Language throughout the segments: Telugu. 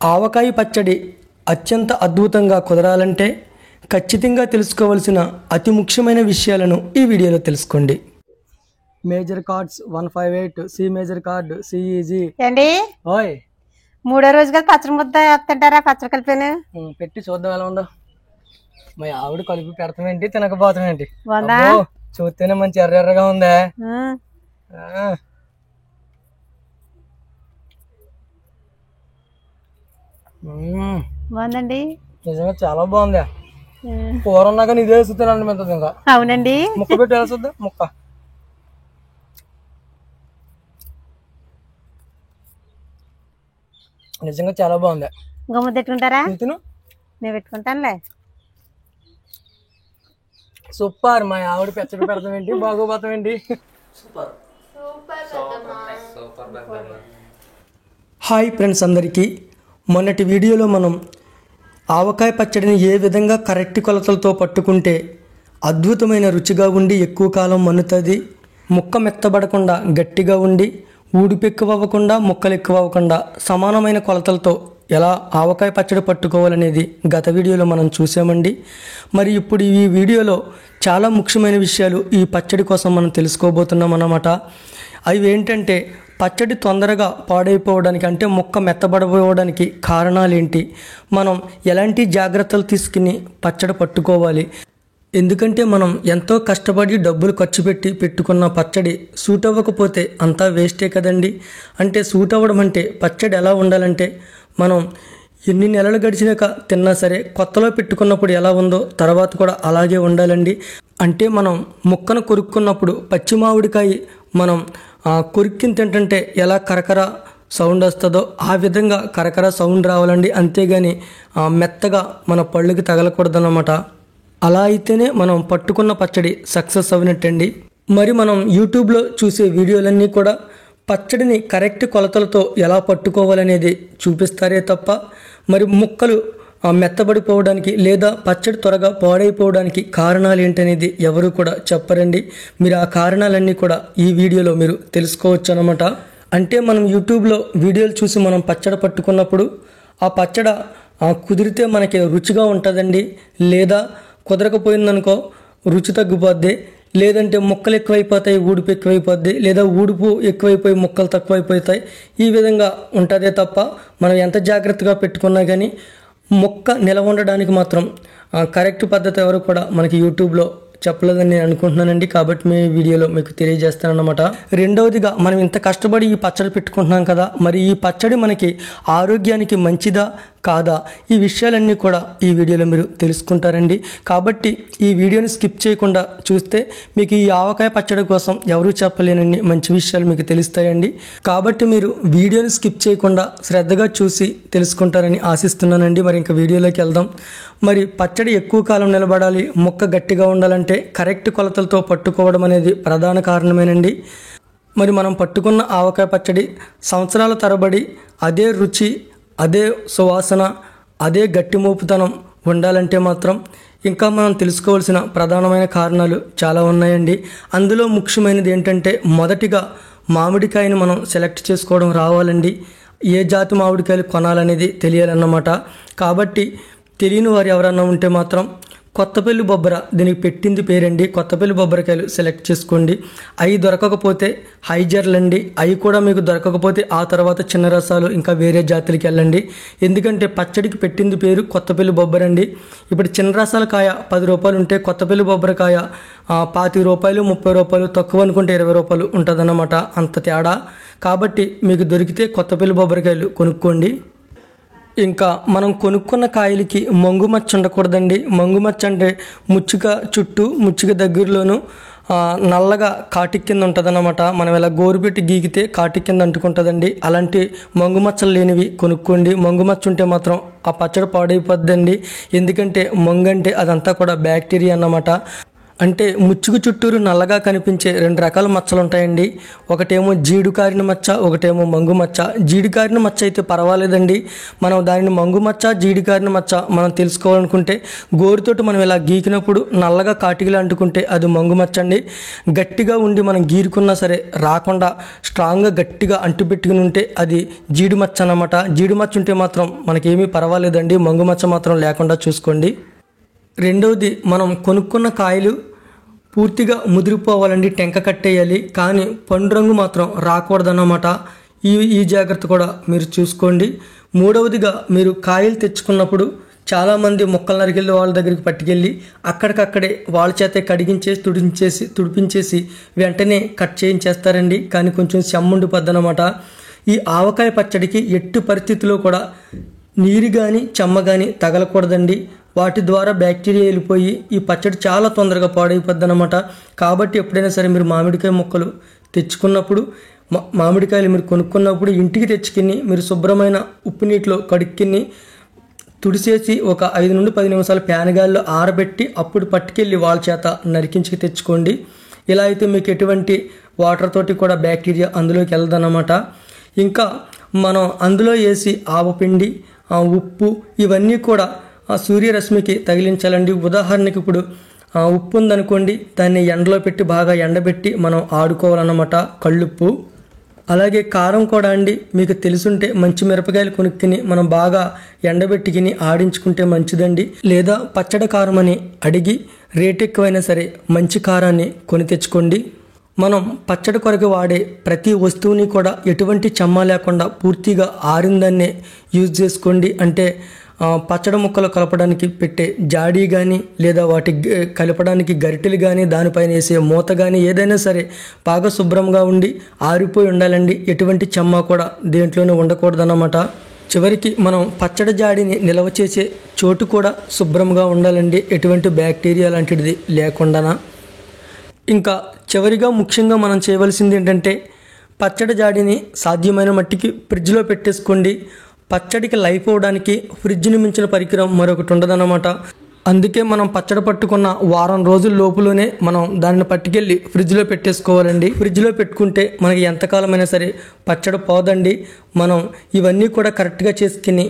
ఆవకాయ పచ్చడి అత్యంత అద్భుతంగా కుదరాలంటే ఖచ్చితంగా తెలుసుకోవాల్సిన అతి ముఖ్యమైన విషయాలను ఈ వీడియోలో తెలుసుకోండి. Major chords 158 C major chord C E G and ఓయ్ మూడో రోజుగా పచ్చడి ముద్ద తింటారా? పచ్చడి కలిపాను పెట్టి చూద్దాం ఎలా ఉందో. మా ఆవిడ కలిపి పెడతామేంటి తినకపోతామేంటి? చూస్తేనే మంచి ఎర్రగా ఉందా? బాగుందండి, నిజంగా చాలా బాగుందా. కూర ఉన్నాక ఇదే వేస్తున్నాను మెత్తది. ఇంకా అవునండి, ముక్క పెట్టి వేస్తుందా? ముక్క నిజంగా చాలా బాగుంది. ఇంకో ముద్ద పెట్టుకుంటారా? తిను, నేను పెట్టుకుంటానులే. సూపర్. మా ఆవిడ పెచ్చడి పెడతామేంటి బాగోపోతామేంటి? హాయ్ ఫ్రెండ్స్ అందరికీ. మొన్నటి వీడియోలో మనం ఆవకాయ పచ్చడిని ఏ విధంగా కరెక్ట్ కొలతలతో పట్టుకుంటే అద్భుతమైన రుచిగా ఉండి ఎక్కువ కాలం మన్నుతుంది, ముక్క మెత్తబడకుండా గట్టిగా ఉండి ఊడిపు ఎక్కువ అవ్వకుండా ముక్కలు ఎక్కువ అవ్వకుండా సమానమైన కొలతలతో ఎలా ఆవకాయ పచ్చడి పట్టుకోవాలనేది గత వీడియోలో మనం చూసామండి. మరి ఇప్పుడు ఈ వీడియోలో చాలా ముఖ్యమైన విషయాలు ఈ పచ్చడి కోసం మనం తెలుసుకోబోతున్నాం అన్నమాట. అవి ఏంటంటే పచ్చడి తొందరగా పాడైపోవడానికి అంటే ముక్క మెత్తబడిపోవడానికి కారణాలు ఏంటి, మనం ఎలాంటి జాగ్రత్తలు తీసుకుని పచ్చడి పట్టుకోవాలి, ఎందుకంటే మనం ఎంతో కష్టపడి డబ్బులు ఖర్చు పెట్టి పెట్టుకున్న పచ్చడి సూట్ అవ్వకపోతే అంతా వేస్టే కదండి. అంటే సూట్ అవ్వడం అంటే పచ్చడి ఎలా ఉండాలంటే మనం ఎన్ని నెలలు గడిచినాక తిన్నా సరే కొత్తలో పెట్టుకున్నప్పుడు ఎలా ఉందో తర్వాత కూడా అలాగే ఉండాలండి. అంటే మనం ముక్కను కొరుక్కున్నప్పుడు పచ్చి మామిడికాయ మనం కొరిక్కిని తింటుంటే ఎలా కరకర సౌండ్ వస్తుందో ఆ విధంగా కరకర సౌండ్ రావాలండి. అంతేగాని మెత్తగా మన పళ్ళుకి తగలకూడదన్నమాట. అలా అయితేనే మనం పట్టుకున్న పచ్చడి సక్సెస్ అవినట్టండి. మరి మనం యూట్యూబ్లో చూసే వీడియోలన్నీ కూడా పచ్చడిని కరెక్ట్ కొలతలతో ఎలా పట్టుకోవాలనేది చూపిస్తారే తప్ప మరి ముక్కలు మెత్తబడిపోవడానికి లేదా పచ్చడి త్వరగా పాడైపోవడానికి కారణాలు ఏంటనేది ఎవరు కూడా చెప్పరండి. మీరు ఆ కారణాలన్నీ కూడా ఈ వీడియోలో మీరు తెలుసుకోవచ్చు అన్నమాట. అంటే మనం యూట్యూబ్లో వీడియోలు చూసి మనం పచ్చడి పట్టుకున్నప్పుడు ఆ పచ్చడి కుదిరితే మనకి రుచిగా ఉంటుందండి, లేదా కుదరకపోయిందనుకో రుచి తగ్గిపోద్ది, లేదంటే ముక్కలు ఎక్కువైపోతాయి ఊడుపు ఎక్కువైపోద్ది, లేదా ఊడుపు ఎక్కువైపోయి ముక్కలు తక్కువైపోతాయి. ఈ విధంగా ఉంటుందే తప్ప మనం ఎంత జాగ్రత్తగా పెట్టుకున్నా కానీ ముక్క నిలవ ఉండడానికి మాత్రం కరెక్ట్ పద్ధతి ఎవరు కూడా మనకి యూట్యూబ్లో చెప్పలేదని నేను అనుకుంటున్నానండి. కాబట్టి మీ వీడియోలో మీకు తెలియజేస్తానన్నమాట. రెండవదిగా మనం ఇంత కష్టపడి ఈ పచ్చడి పెట్టుకుంటున్నాం కదా, మరి ఈ పచ్చడి మనకి ఆరోగ్యానికి మంచిదా కాదా ఈ విషయాలన్నీ కూడా ఈ వీడియోలో మీరు తెలుసుకుంటారండి. కాబట్టి ఈ వీడియోని స్కిప్ చేయకుండా చూస్తే మీకు ఈ ఆవకాయ పచ్చడి కోసం ఎవరు చెప్పలేనన్ని మంచి విషయాలు మీకు తెలుస్తాయండి. కాబట్టి మీరు వీడియోని స్కిప్ చేయకుండా శ్రద్ధగా చూసి తెలుసుకుంటారని ఆశిస్తున్నానండి. మరి ఇంకా వీడియోలోకి వెళ్దాం. మరి పచ్చడి ఎక్కువ కాలం నిలబడాలి, ముక్క గట్టిగా ఉండాలంటే కరెక్ట్ కొలతలతో పట్టుకోవడం అనేది ప్రధాన కారణమేనండి. మరి మనం పట్టుకున్న ఆవకాయ పచ్చడి సంవత్సరాల తరబడి అదే రుచి, అదే సువాసన, అదే గట్టి మోపుతనం ఉండాలంటే మాత్రం ఇంకా మనం తెలుసుకోవాల్సిన ప్రధానమైన కారణాలు చాలా ఉన్నాయండి. అందులో ముఖ్యమైనది ఏంటంటే మొదటిగా మామిడికాయని మనం సెలెక్ట్ చేసుకోవడం రావాలండి. ఏ జాతి మామిడికాయలు కొనాలనేది తెలియాలన్నమాట. కాబట్టి తెలియని వారు ఎవరన్నా ఉంటే మాత్రం కొత్తపల్లి బొబ్బర దీనికి పెట్టింది పేరండి. కొత్తపల్లి బొబ్బరకాయలు సెలెక్ట్ చేసుకోండి. అవి దొరకకపోతే హైజర్లు అండి, అవి కూడా మీకు దొరకకపోతే ఆ తర్వాత చిన్న రసాలు ఇంకా వేరే జాతులకి వెళ్ళండి. ఎందుకంటే పచ్చడికి పెట్టింది పేరు కొత్తపల్లి బొబ్బర అండి. ఇప్పుడు చిన్న రసాల కాయ 10 రూపాయలు ఉంటే కొత్తపల్లి బొబ్బరకాయ 25 రూపాయలు 30 రూపాయలు, తక్కువ అనుకుంటే 20 రూపాయలు ఉంటుందన్నమాట, అంత తేడా. కాబట్టి మీకు దొరికితే కొత్తపల్లి బొబ్బరకాయలు కొనుక్కోండి. ఇంకా మనం కొనుక్కున్న కాయలకి మంగుమచ్చ ఉండకూడదండి. మంగుమచ్చ అంటే ముచ్చుక చుట్టూ ముచ్చుక దగ్గరలోనూ నల్లగా కాటిక్ కింద ఉంటుందన్నమాట. మనం ఇలా గోరుపెట్టి గీకితే కాటిక్ కింద అంటుకుంటుందండి. అలాంటి మంగుమచ్చలు లేనివి కొనుక్కోండి. మంగుమచ్చ ఉంటే మాత్రం ఆ పచ్చడి పాడైపోద్దండి. ఎందుకంటే మంగు అంటే అదంతా కూడా బ్యాక్టీరియా అన్నమాట. అంటే ముచ్చుకు చుట్టూరు నల్లగా కనిపించే 2 రకాల మచ్చలు ఉంటాయండి. ఒకటేమో జీడు కారిన మచ్చ, ఒకటేమో మంగు మచ్చ. జీడు కారిన మచ్చ అయితే పర్వాలేదండి. మనం దానిని మంగు మచ్చ, జీడి కారిన మచ్చ మనం తెలుసుకోవాలనుకుంటే గోరుతోటి మనం ఇలా గీకినప్పుడు నల్లగా కాటికలు అంటుకుంటే అది మంగు మచ్చ అండి. గట్టిగా ఉండి మనం గీరుకున్నా సరే రాకుండా స్ట్రాంగ్గా గట్టిగా అంటుపెట్టుకుని ఉంటే అది జీడి మచ్చ అన్నమాట. జీడి మచ్చ ఉంటే మాత్రం మనకేమీ పర్వాలేదండి. మంగు మచ్చ మాత్రం లేకుండా చూసుకోండి. రెండవది, మనం కొనుక్కున్న కాయలు పూర్తిగా ముదిరిపోవాలండి, టెంక కట్టేయాలి, కానీ పండు రంగు మాత్రం రాకూడదన్నమాట. ఈ జాగ్రత్త కూడా మీరు చూసుకోండి. మూడవదిగా, మీరు కాయలు తెచ్చుకున్నప్పుడు చాలామంది మొక్కలు నరికెళ్ళి వాళ్ళ దగ్గరికి పట్టుకెళ్ళి అక్కడికక్కడే వాళ్ళ చేతే కడిగించేసి తుడిపించేసి వెంటనే కట్ చేయించేస్తారండి. కానీ కొంచెం చెమ్ముండిపోద్దన్నమాట. ఈ ఆవకాయ పచ్చడికి ఎట్టి పరిస్థితుల్లో కూడా నీరు కానీ చెమ్మ కానీ తగలకూడదండి. వాటి ద్వారా బ్యాక్టీరియా వెళ్ళిపోయి ఈ పచ్చడి చాలా తొందరగా పాడైపోద్ది అనమాట. కాబట్టి ఎప్పుడైనా సరే మీరు మామిడికాయ ముక్కలు తెచ్చుకున్నప్పుడు, మామిడికాయలు మీరు కొనుక్కున్నప్పుడు ఇంటికి తెచ్చుకుని మీరు శుభ్రమైన ఉప్పు నీటిలో కడుక్కిని తుడిసేసి ఒక 5 నుండి 10 నిమిషాలు ప్యానగాల్లో ఆరబెట్టి అప్పుడు పట్టుకెళ్ళి వాళ్ళ చేత నరికించి తెచ్చుకోండి. ఇలా అయితే మీకు ఎటువంటి వాటర్ తోటి కూడా బ్యాక్టీరియా అందులోకి వెళ్ళదన్నమాట. ఇంకా మనం అందులో వేసి ఆవపిండి, ఉప్పు ఇవన్నీ కూడా సూర్యరశ్మికి తగిలించాలండి. ఉదాహరణకి ఇప్పుడు ఉప్పు ఉందనుకోండి, దాన్ని ఎండలో పెట్టి బాగా ఎండబెట్టి మనం ఆడుకోవాలన్నమాట, కళ్ళుప్పు. అలాగే కారం కూడా అండి, మీకు తెలుసుంటే మంచి మిరపకాయలు కొనుక్కుని మనం బాగా ఎండబెట్టుకుని ఆడించుకుంటే మంచిదండి. లేదా పచ్చడి కారం అని అడిగి రేట్ ఎక్కువైనా సరే మంచి కారాన్ని కొని తెచ్చుకోండి. మనం పచ్చడి కొరకు వాడే ప్రతి వస్తువుని కూడా ఎటువంటి చెమ్మ లేకుండా పూర్తిగా ఆరిందాన్నే యూజ్ చేసుకోండి. అంటే పచ్చడి ముక్కలు కలపడానికి పెట్టే జాడీ కానీ లేదా వాటి కలపడానికి గరిటెలు కానీ దానిపైన వేసే మూత కానీ ఏదైనా సరే బాగా శుభ్రంగా ఉండి ఆరిపోయి ఉండాలండి. ఎటువంటి చెమ్మ కూడా దేంట్లోనే ఉండకూడదన్నమాట. చివరికి మనం పచ్చడి జాడీని నిల్వ చేసే చోటు కూడా శుభ్రంగా ఉండాలండి, ఎటువంటి బ్యాక్టీరియా లాంటిది లేకుండా. ఇంకా చివరిగా ముఖ్యంగా మనం చేయవలసింది ఏంటంటే పచ్చడి జాడీని సాధ్యమైన మట్టికి ఫ్రిడ్జ్లో పెట్టేసుకోండి. పచ్చడికి లైఫ్ అవ్వడానికి ఫ్రిడ్జ్ని మించిన పరికరం మరొకటి ఉండదన్నమాట. అందుకే మనం పచ్చడి పట్టుకున్న వారం రోజుల లోపులోనే మనం దానిని పట్టుకెళ్ళి ఫ్రిడ్జ్లో పెట్టేసుకోవాలండి. ఫ్రిడ్జ్లో పెట్టుకుంటే మనకి ఎంతకాలమైనా సరే పచ్చడి పోదండి. మనం ఇవన్నీ కూడా కరెక్ట్గా చేసుకుని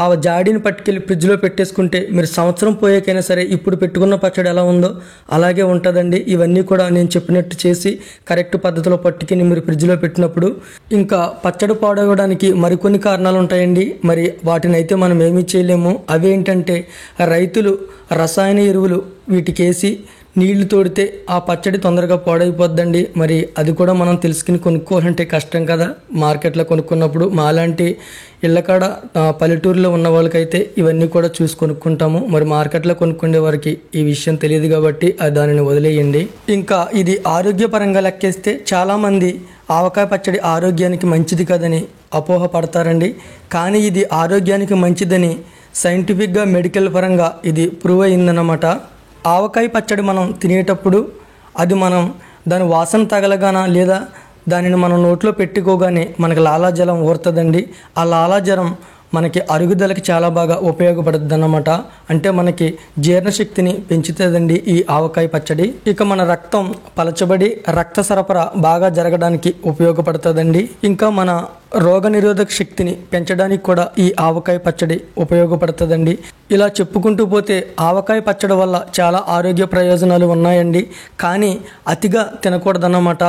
ఆ జాడీని పట్టుకెళ్ళి ఫ్రిడ్జ్లో పెట్టేసుకుంటే మీరు సంవత్సరం పోయాకైనా సరే ఇప్పుడు పెట్టుకున్న పచ్చడి ఎలా ఉందో అలాగే ఉంటుందండి. ఇవన్నీ కూడా నేను చెప్పినట్టు చేసి కరెక్ట్ పద్ధతిలో పట్టుకుని మీరు ఫ్రిడ్జ్లో పెట్టినప్పుడు. ఇంకా పచ్చడి పాడవడానికి మరికొన్ని కారణాలు ఉంటాయండి. మరి వాటిని అయితే మనం ఏమీ చేయలేము. అవేంటంటే రైతులు రసాయన ఎరువులు వీటికేసి నీళ్లు తోడితే ఆ పచ్చడి తొందరగా పాడైపోద్దండి. మరి అది కూడా మనం తెలుసుకుని కొనుక్కోవాలంటే కష్టం కదా మార్కెట్లో కొనుక్కున్నప్పుడు. మాలాంటి ఇళ్ళకాడ పల్లెటూరులో ఉన్న వాళ్ళకైతే ఇవన్నీ కూడా చూసి కొనుక్కుంటాము. మరి మార్కెట్లో కొనుక్కునే వారికి ఈ విషయం తెలియదు కాబట్టి దానిని వదిలేయండి. ఇంకా ఇది ఆరోగ్యపరంగా లెక్కేస్తే చాలామంది ఆవకాయ పచ్చడి ఆరోగ్యానికి మంచిది కదని అపోహ పడతారండి. కానీ ఇది ఆరోగ్యానికి మంచిదని సైంటిఫిక్గా మెడికల్ పరంగా ఇది ప్రూవ్ అయిందన్నమాట. ఆవకాయ పచ్చడి మనం తినేటప్పుడు అది మనం దాని వాసన తగలగానా లేదా దానిని మనం నోట్లో పెట్టుకోగానే మనకి లాలాజలం ఊరుతుందండి. ఆ లాలాజలం మనకి అరుగుదలకి చాలా బాగా ఉపయోగపడుతుంది అన్నమాట. అంటే మనకి జీర్ణశక్తిని పెంచుతుందండి ఈ ఆవకాయ పచ్చడి. ఇక మన రక్తం పలచబడి రక్త సరఫరా బాగా జరగడానికి ఉపయోగపడుతుందండి. ఇంకా మన రోగనిరోధక శక్తిని పెంచడానికి కూడా ఈ ఆవకాయ పచ్చడి ఉపయోగపడుతుందండి. ఇలా చెప్పుకుంటూ పోతే ఆవకాయ పచ్చడి వల్ల చాలా ఆరోగ్య ప్రయోజనాలు ఉన్నాయండి. కానీ అతిగా తినకూడదన్నమాట.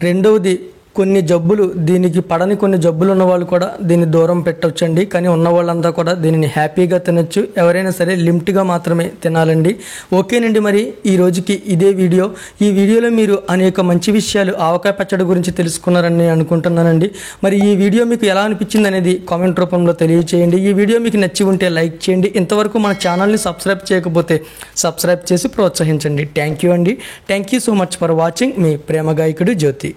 రెండవది, కొన్ని జబ్బులు దీనికి పడని కొన్ని జబ్బులు ఉన్న వాళ్ళు కూడా దీన్ని దూరం పెట్టవచ్చండి. కానీ ఉన్న వాళ్ళంతా కూడా దీనిని హ్యాపీగా తినొచ్చు. ఎవరైనా సరే లిమిట్గా మాత్రమే తినాలండి. ఓకేనండి, మరి ఈ రోజుకి ఇదే వీడియో. ఈ వీడియోలో మీరు అనేక మంచి విషయాలు ఆవకాయ పచ్చడి గురించి తెలుసుకున్నారని నేను అనుకుంటున్నానండి. మరి ఈ వీడియో మీకు ఎలా అనిపించింది అనేది కామెంట్ రూపంలో తెలియచేయండి. ఈ వీడియో మీకు నచ్చి ఉంటే లైక్ చేయండి. ఇంతవరకు మన ఛానల్ని సబ్స్క్రైబ్ చేయకపోతే సబ్స్క్రైబ్ చేసి ప్రోత్సహించండి. థ్యాంక్ యూ అండి. Thank you so much for watching. మీ ప్రేమ గాయకుడు జ్యోతి.